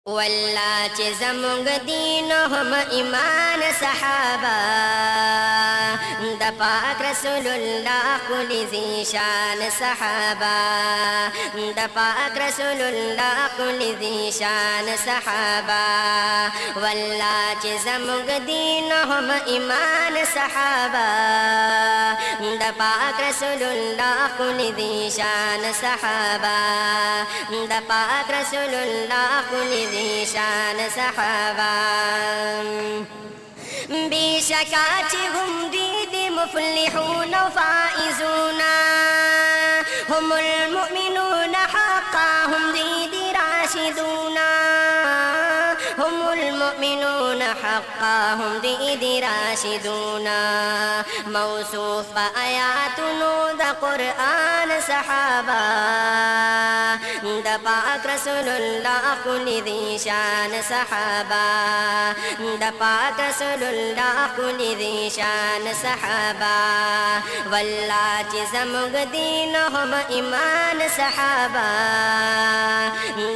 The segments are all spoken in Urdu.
والله چې زمونږ دین هم ایمان صحابه د پاک رسول الله کلی ذیشان صحابه د پاک رسول الله کلی ذیشان صحابه والله چې زمونږ دین هم ایمان صحابه د پاک رسول الله کلی ذیشان صحابه د پاک رسول الله کلی ذیشان صحابه بیشکا چې هم دی مفلحون و فائزون هم المؤمنون حقا هم دی راشدون هم المؤمنون حقا هم دی راشدون موصوف بآیاتونو د قرآن صحابه د پاک رسول الله کلی ذیشان صحابه د پاک رسول الله کلی ذیشان صحابه والله چې زموږ دین هم ایمان صحابه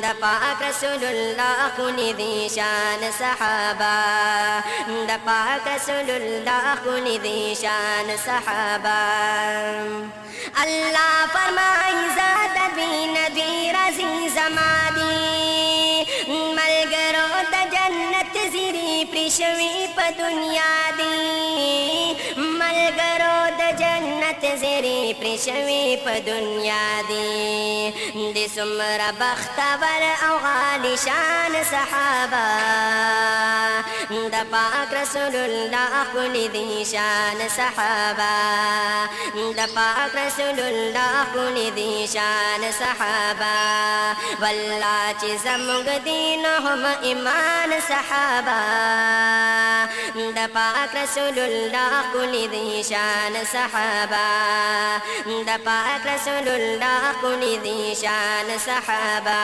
د پاک رسول الله کلی ذیشان صحابه د پاک رسول الله کلی ذیشان صحابه اللہ فرمائی ذات بین دیر عزیز مادی ملگرو د جنت زیری پرشوی پا دنیا دی ملگرو د جنت زیری پرشوی پا دنیا دی دی سمر بختور او غالی شان صحابہ د پاک رسول اللہ کلی ذیشان صحابہ د پاک رسول اللہ کلی ذیشان صحابہ والله چې زموږ دین هم ایمان صحابہ د پاک رسول الله کلی ذیشان صحابہ د پاک رسول الله کلی ذیشان صحابہ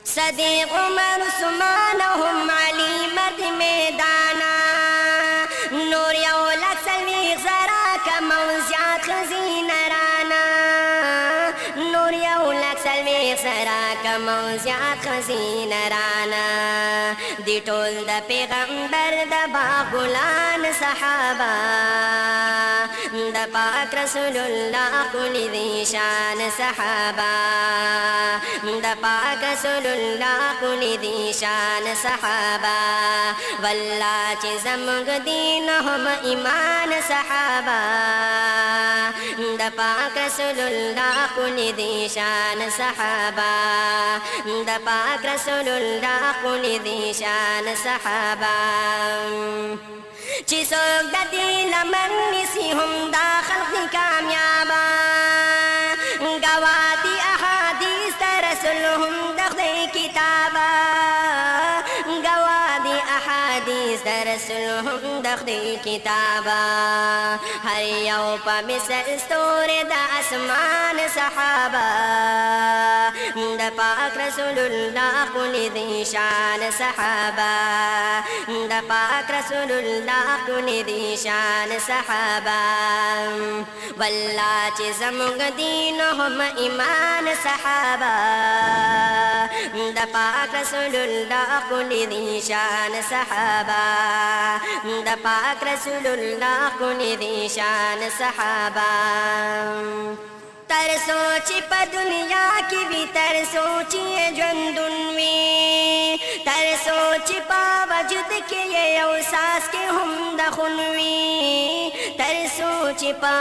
صدیق عمر عثمان هم علی مرد میدانا نور یو لک سلویق زرا کموزیات خزین رانا نور یو لک سلویق زرا کموزیات خزین رانا دی ټول د پیغمبر د باغلان صحابه د پاک رسول الله کلی ذیشان صحابه د پاک رسول الله کلی ذیشان صحابه والله چې زموږ دین هم ایمان صحابه د پاک رسول الله کلی ذیشان صحابه د پاک رسول الله کلی ذیشان صحابه چې څوک د دې لمن نیسي هم دا خلق کامیابه گواه دي احادیث د رسول هم د خدای کتابه گواه دي احادیث د رسول هم د خدای کتابه هر یو په مثل ستوري د اسمان صحابه د پاک رسول الله کلی ذیشان صحابه د پاک رسول الله کلی ذیشان صحابه والله چې زموږ دین هم ایمان صحابه د پاک رسول الله کلی ذیشان صحابه د پاک رسول الله کلی ذیشان صحابه تر سوچی پا دنیا کی بھی تر سوچی ژوندون وی تر سوچی پا وجود کے یہ اوساس کے هم د خون وی تر سوچی پا